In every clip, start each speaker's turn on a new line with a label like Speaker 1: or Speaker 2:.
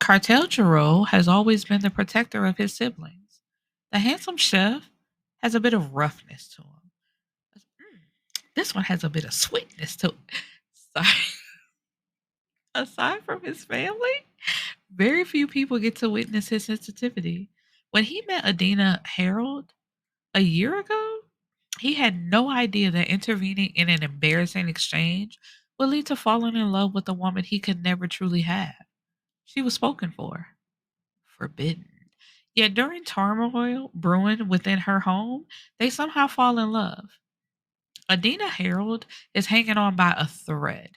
Speaker 1: Cartel Jareau has always been the protector of his siblings. The handsome chef has a bit of roughness to him. This one has a bit of sweetness to it. Sorry. Aside from his family, very few people get to witness his sensitivity. When he met Adina Harold a year ago, he had no idea that intervening in an embarrassing exchange would lead to falling in love with a woman he could never truly have. She was spoken for, forbidden. Yet during turmoil brewing within her home, they somehow fall in love. Adina Harold is hanging on by a thread.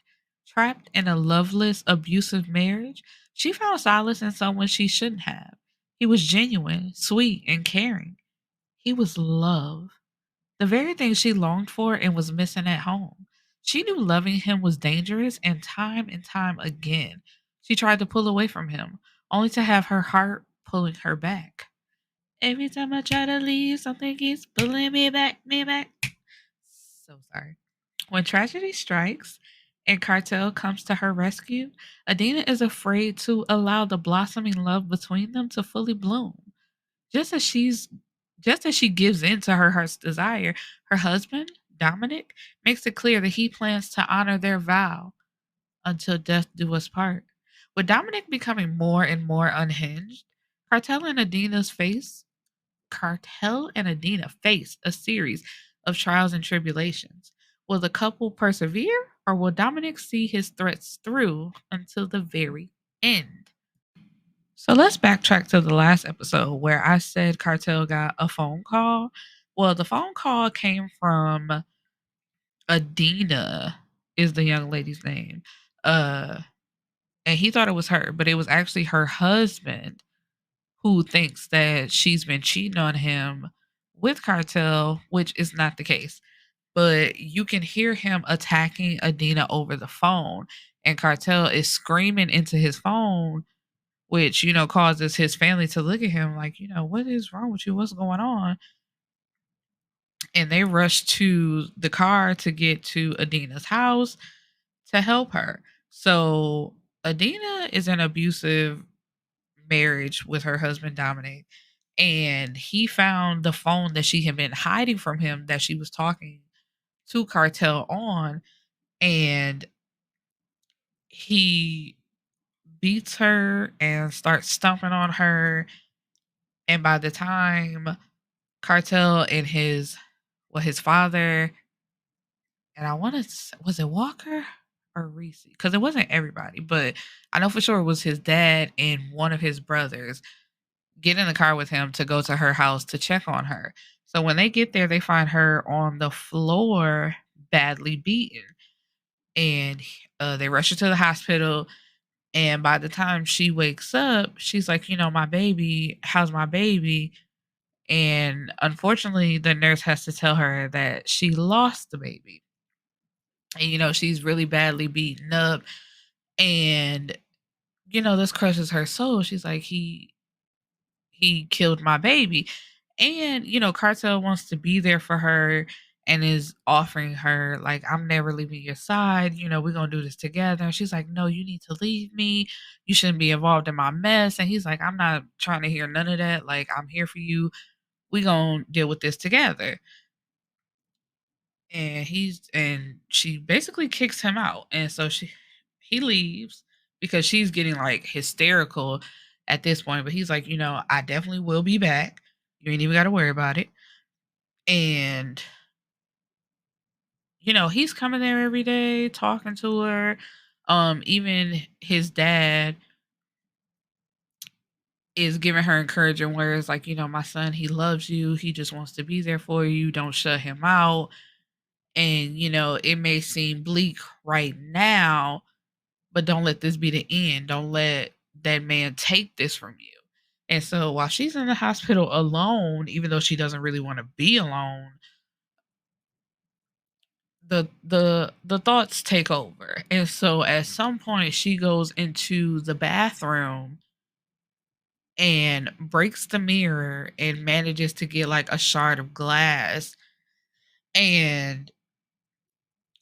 Speaker 1: Trapped in a loveless, abusive marriage, she found solace in someone she shouldn't have. He was genuine, sweet, and caring. He was love. The very thing she longed for and was missing at home. She knew loving him was dangerous, and time again, she tried to pull away from him, only to have her heart pulling her back. Every time I try to leave, something keeps pulling me back, me back. So sorry. When tragedy strikes and Cartel comes to her rescue, Adina is afraid to allow the blossoming love between them to fully bloom. Just as she's just as she gives in to her heart's desire, her husband, Dominic, makes it clear that he plans to honor their vow until death do us part. With Dominic becoming more and more unhinged, Cartel and Adina's face Cartel and Adina face a series of trials and tribulations. Will the couple persevere, or will Dominic see his threats through until the very end? So let's backtrack to the last episode where I said Cartel got a phone call. Well, the phone call came from Adina, is the young lady's name. Uh, and he thought it was her, but it was actually her husband who thinks that she's been cheating on him with Cartel, which is not the case. But you can hear him attacking Adina over the phone, and Cartel is screaming into his phone, which, causes his family to look at him like, what is wrong with you? What's going on? And they rush to the car to get to Adina's house to help her. So Adina is in an abusive marriage with her husband Dominic, and he found the phone that she had been hiding from him that she was talking to Cartel on, and he beats her and starts stomping on her. And by the time Cartel and his father, and I want to, was it Walker or Reese? Because it wasn't everybody, but I know for sure it was his dad and one of his brothers get in the car with him to go to her house to check on her. So when they get there, they find her on the floor, badly beaten, and they rush her to the hospital. And by the time she wakes up, she's like, my baby, how's my baby? And unfortunately, the nurse has to tell her that she lost the baby. And, she's really badly beaten up. And, this crushes her soul. She's like, he killed my baby. And, Cartel wants to be there for her and is offering her, like, I'm never leaving your side. We're going to do this together. And she's like, no, you need to leave me. You shouldn't be involved in my mess. And he's like, I'm not trying to hear none of that. Like, I'm here for you. We going to deal with this together. And she basically kicks him out. And so he leaves because she's getting like hysterical at this point. But he's like, I definitely will be back. You ain't even got to worry about it. And, he's coming there every day, talking to her. Even his dad is giving her encouraging words like, my son, he loves you. He just wants to be there for you. Don't shut him out. And, it may seem bleak right now, but don't let this be the end. Don't let that man take this from you. And so while she's in the hospital alone, even though she doesn't really want to be alone, the thoughts take over. And so at some point she goes into the bathroom and breaks the mirror and manages to get like a shard of glass. And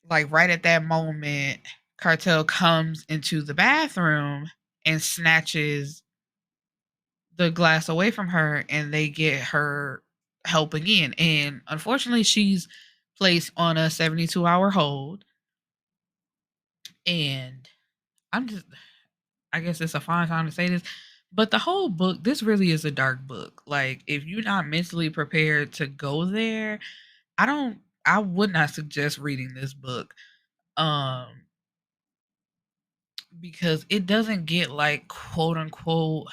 Speaker 1: like right at that moment, Cartel comes into the bathroom and snatches the glass away from her, and they get her help again. And unfortunately, she's placed on a 72-hour hold. And I'm just, I guess it's a fine time to say this, but the whole book, this really is a dark book. Like, if you're not mentally prepared to go there, I would not suggest reading this book. Um, because it doesn't get like quote unquote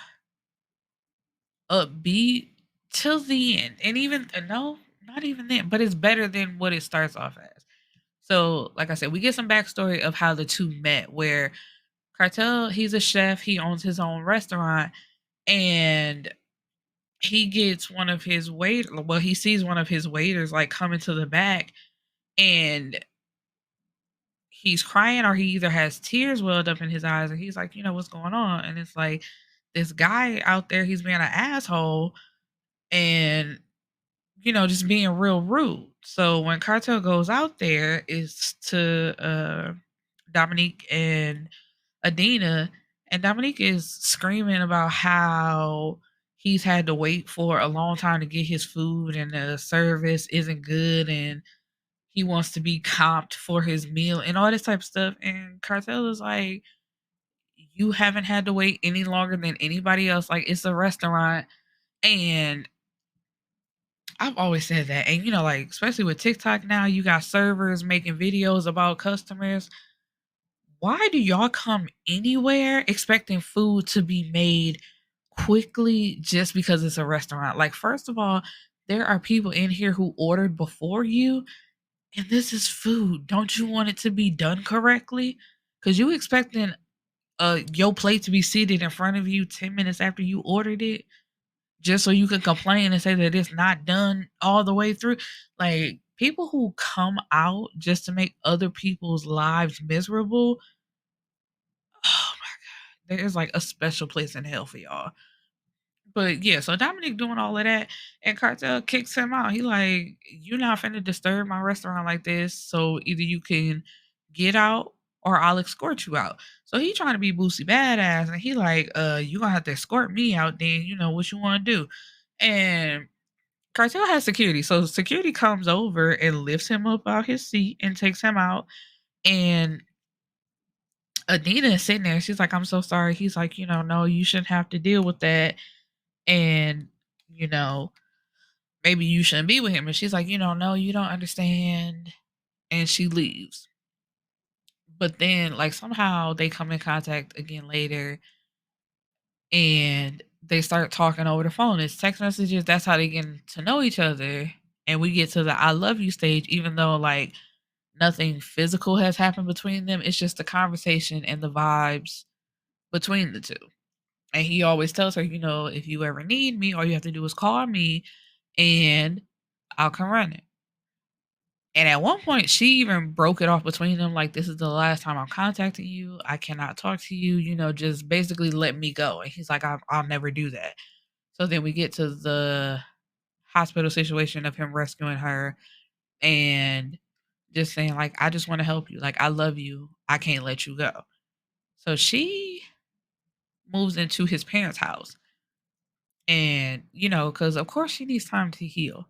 Speaker 1: upbeat till the end. And even no, not even then, but it's better than what it starts off as. So, like I said, we get some backstory of how the two met, where Cartel, he's a chef, he owns his own restaurant, and he gets one of his he sees one of his waiters like coming to the back, and he's crying, or he either has tears welled up in his eyes, and he's like, what's going on? And it's like, this guy out there, he's being an asshole, and just being real rude. So when Cartel goes out there, is to Dominique and Adina, and Dominique is screaming about how he's had to wait for a long time to get his food, and the service isn't good, and he wants to be comped for his meal and all this type of stuff. And Cartel is like, you haven't had to wait any longer than anybody else. Like, it's a restaurant. And I've always said that. And like, especially with TikTok now, you got servers making videos about customers. Why do y'all come anywhere expecting food to be made quickly just because it's a restaurant? Like, first of all, there are people in here who ordered before you, and this is food. Don't you want it to be done correctly? Because you expecting your plate to be seated in front of you 10 minutes after you ordered it, just so you can complain and say that it's not done all the way through. Like, people who come out just to make other people's lives miserable, oh my God, there's like a special place in hell for y'all. But yeah, so Dominic doing all of that, and Cartel kicks him out. He like, you're not finna disturb my restaurant like this. So either you can get out, or I'll escort you out. So he trying to be Boosie badass, and he like, you gonna have to escort me out then, what you wanna do. And Cartel has security. So security comes over and lifts him up out his seat and takes him out. And Adina is sitting there. She's like, I'm so sorry. He's like, no, you shouldn't have to deal with that. And, you know, maybe you shouldn't be with him. And she's like, no, you don't understand. And she leaves. But then, like, somehow they come in contact again later, and they start talking over the phone. It's text messages. That's how they get to know each other. And we get to the I love you stage, even though, like, nothing physical has happened between them. It's just the conversation and the vibes between the two. And he always tells her, if you ever need me, all you have to do is call me, and I'll come running. And at one point, she even broke it off between them, like, this is the last time I'm contacting you. I cannot talk to you, just basically let me go. And he's like, I'll never do that. So then we get to the hospital situation of him rescuing her and just saying, like, I just want to help you. Like, I love you. I can't let you go. So she moves into his parents' house. And, because of course she needs time to heal.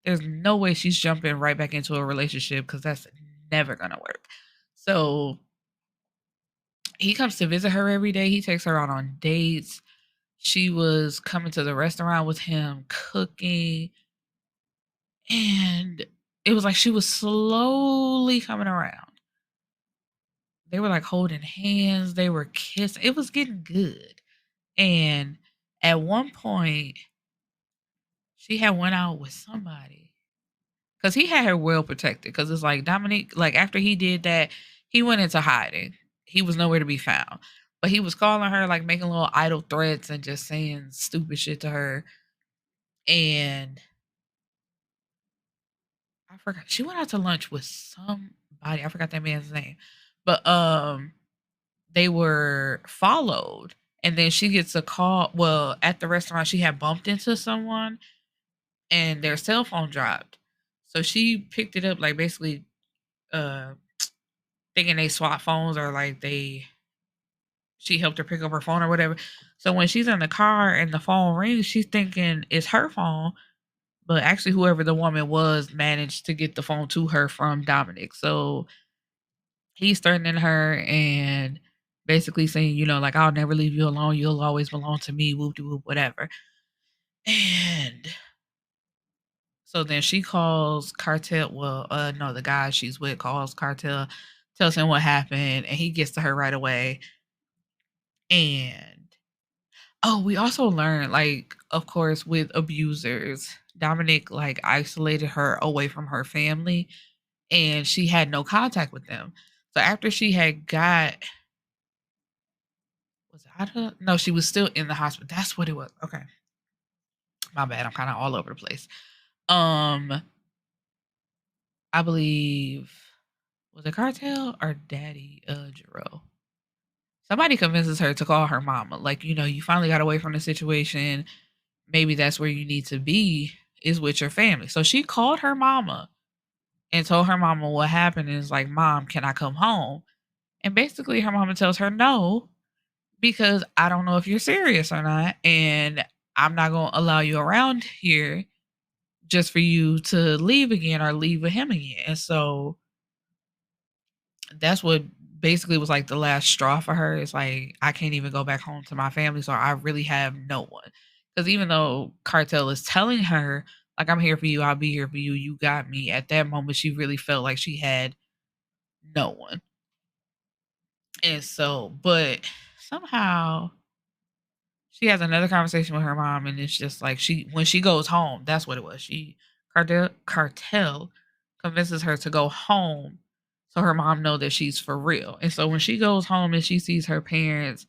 Speaker 1: There's no way she's jumping right back into a relationship, because that's never going to work. So he comes to visit her every day. He takes her out on dates. She was coming to the restaurant with him, cooking. And it was like she was slowly coming around. They were like holding hands. They were kissing. It was getting good. And at one point, she had went out with somebody, because he had her well protected. Because it's like Dominic, like, after he did that, he went into hiding. He was nowhere to be found. But he was calling her, like, making little idle threats and just saying stupid shit to her. And I forgot, she went out to lunch with somebody. I forgot that man's name. But they were followed. And then she gets a call. Well, at the restaurant, she had bumped into someone, and their cell phone dropped. So she picked it up, like, basically uh thinking they swap phones, or like she helped her pick up her phone or whatever. So when she's in the car and the phone rings, she's thinking it's her phone, but actually whoever the woman was managed to get the phone to her from Dominic. So he's threatening her and basically saying, like, I'll never leave you alone. You'll always belong to me, whoop de whoop, whatever. And so then she calls Cartel. Well, no, the guy she's with calls Cartel, tells him what happened, and he gets to her right away. And oh, we also learned, like, of course, with abusers, Dominic like isolated her away from her family, and she had no contact with them. So after she had got, was it out of, no, she was still in the hospital. That's what it was. Okay, my bad. I'm kind of all over the place. Um, I believe, was it Cartel or Daddy Jareau? Somebody convinces her to call her mama. Like, you finally got away from the situation. Maybe that's where you need to be, is with your family. So she called her mama and told her mama what happened, and is like, Mom, can I come home? And basically her mama tells her no, because I don't know if you're serious or not. And I'm not going to allow you around here just for you to leave again or leave with him again. And so that's what basically was like the last straw for her. It's like, I can't even go back home to my family. So I really have no one. Because even though Cartel is telling her, like, I'm here for you, I'll be here for you, you got me, at that moment, she really felt like she had no one. And so, but somehow she has another conversation with her mom, and it's just like, when she goes home, that's what it was. Cartel convinces her to go home so her mom know that she's for real. And so when she goes home and she sees her parents,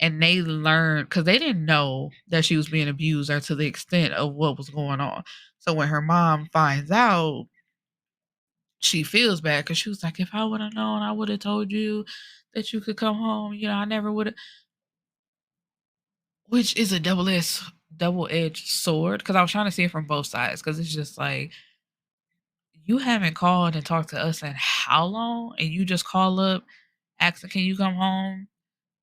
Speaker 1: and they learn, because they didn't know that she was being abused or to the extent of what was going on. So when her mom finds out, she feels bad because she was like, if I would have known, I would have told you that you could come home. I never would have. Which is a double-edged sword, because I was trying to see it from both sides, because it's just like, you haven't called and talked to us in how long, and you just call up asking, can you come home,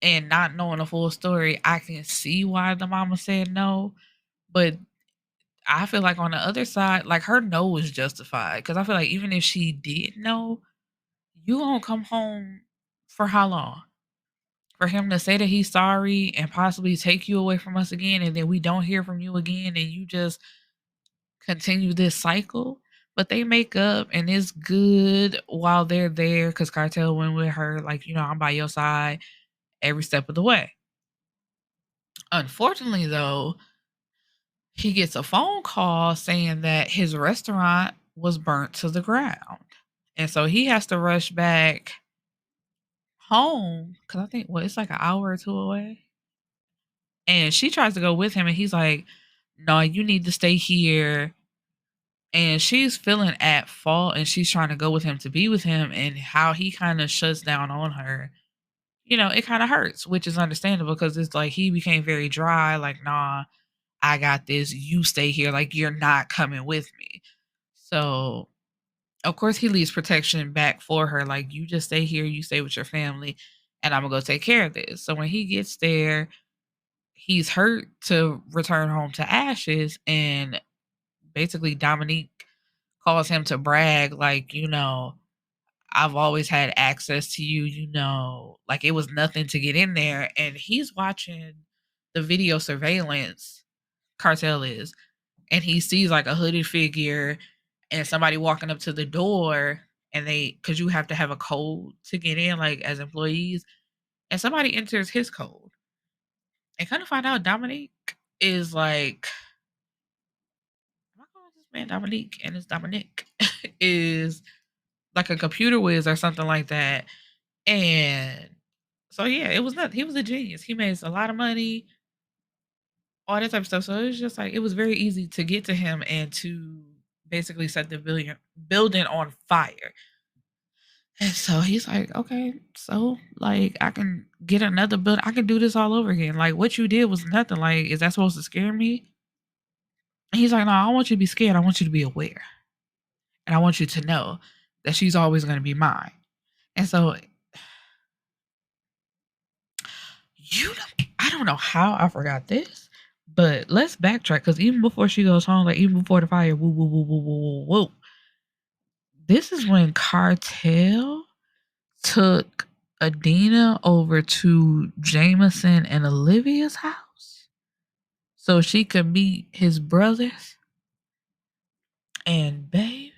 Speaker 1: and not knowing the full story. I can see why the mama said no, but I feel like on the other side, like, her no was justified, because I feel like even if she did know, you gonna come home for how long? For him to say that he's sorry and possibly take you away from us again, and then we don't hear from you again, and you just continue this cycle. But they make up, and it's good while they're there, because Cartel went with her, like, I'm by your side every step of the way. Unfortunately, though, he gets a phone call saying that his restaurant was burnt to the ground. And so he has to rush back home, because I think, it's like an hour or two away. And she tries to go with him, and he's like, no, you need to stay here. And she's feeling at fault, and she's trying to go with him to be with him, and how he kind of shuts down on her. It kind of hurts, which is understandable, because it's like he became very dry, like, nah, I got this. You stay here. Like, you're not coming with me. So, of course, he leaves protection back for her. Like, you just stay here. You stay with your family, and I'm going to go take care of this. So, when he gets there, he's hurt to return home to ashes. And basically, Dominique calls him to brag, like, I've always had access to you, like, it was nothing to get in there. And he's watching the video surveillance, Cartel is, and he sees like a hooded figure and somebody walking up to the door, and because you have to have a code to get in, like, as employees, and somebody enters his code, and kind of find out Dominique is like, am I calling this man Dominique? And it's Dominique is like a computer whiz or something like that. And so, yeah, it was not, he was a genius. He made a lot of money, all that type of stuff. So it was just like, it was very easy to get to him and to basically set the building on fire. And so he's like, okay, so, like, I can get another build. I can do this all over again. Like, what you did was nothing. Like, is that supposed to scare me? And he's like, no, I don't want you to be scared. I want you to be aware. And I want you to know that she's always going to be mine. And so I don't know how I forgot this, but let's backtrack because even before she goes home, like even before the fire, woo woo woo woo woo woo woo. This is when Cartel took Adina over to Jameson and Olivia's house so she could meet his brothers. And baby,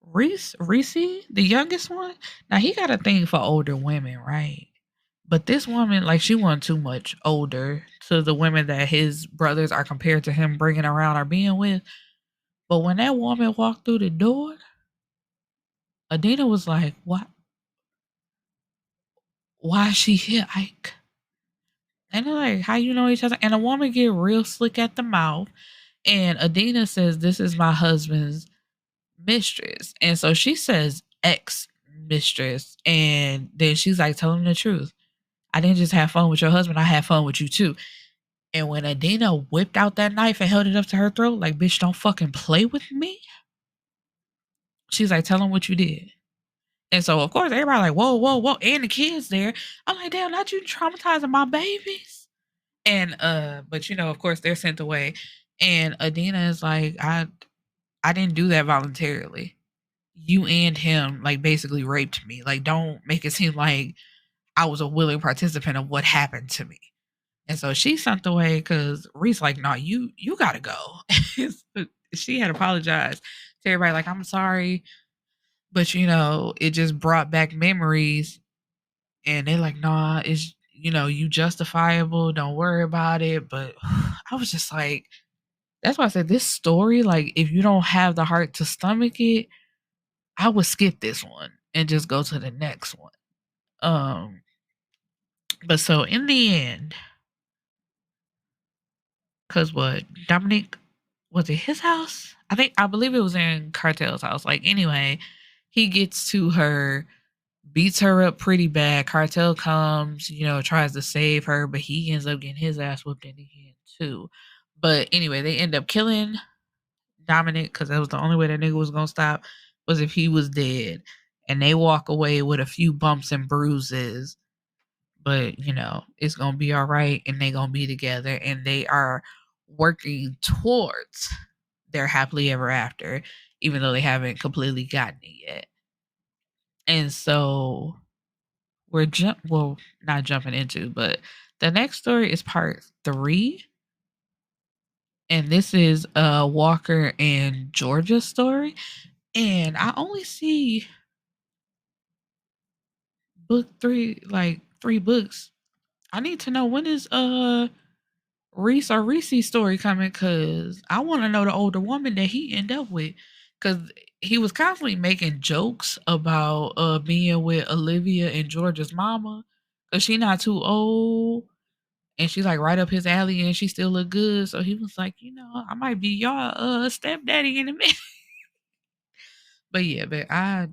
Speaker 1: Reese, the youngest one, now he got a thing for older women, right? But this woman, like, she wasn't too much older to the women that his brothers are compared to him bringing around or being with. But when that woman walked through the door, Adina was like, "What? Why is she here, Ike?" And they're like, "How you know each other?" And a woman get real slick at the mouth. And Adina says, "This is my husband's mistress." And so she says ex mistress. And then she's like, "Tell him the truth. I didn't just have fun with your husband, I had fun with you too." And when Adina whipped out that knife and held it up to her throat, like, "Bitch, don't fucking play with me." She's like, "Tell him what you did." And so, of course, everybody like, "Whoa, whoa, whoa." And the kids there. I'm like, "Damn, not you traumatizing my babies." And, but of course, they're sent away. And Adina is like, I didn't do that voluntarily. You and him, like, basically raped me. Like, don't make it seem like I was a willing participant of what happened to me. And so she sent away because Reese like, "No, you gotta go." She had apologized to everybody, like, "I'm sorry, but it just brought back memories." And they're like, "Nah, it's you justifiable. Don't worry about it." But I was just like, that's why I said this story, like, if you don't have the heart to stomach it, I would skip this one and just go to the next one. But so in the end, because what Dominic, was it his house? I believe it was in Cartel's house. Like, anyway, he gets to her, beats her up pretty bad. Cartel comes, tries to save her, but he ends up getting his ass whooped in the end too. But anyway, they end up killing Dominic because that was the only way that nigga was gonna stop, was if he was dead. And they walk away with a few bumps and bruises. But it's gonna be all right, and they gonna be together, and they are working towards their happily ever after, even though they haven't completely gotten it yet. And so well, not jumping into, but the next story is part 3. And this is Walker and Georgia's story. And I only see book 3, like 3 books. I need to know, when is Reese or Reese's story coming, because I want to know the older woman that he ended up with, because he was constantly making jokes about being with Olivia and George's mama, because she not too old and she's like right up his alley and she still look good. So he was like, I might be y'all stepdaddy in a minute. But yeah, but I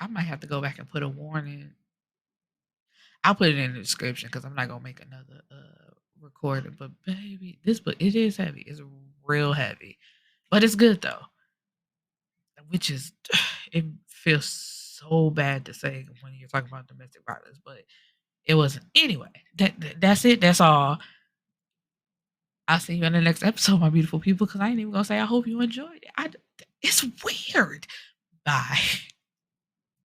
Speaker 1: might have to go back and put a warning. I'll put it in the description because I'm not gonna make another recording. But baby, this book, it is heavy. It's real heavy, but it's good though. Which is, it feels so bad to say when you're talking about domestic violence, but it wasn't. Anyway, that's it. That's all. I'll see you in the next episode, my beautiful people. Because I ain't even gonna say I hope you enjoyed it. It's weird. Bye.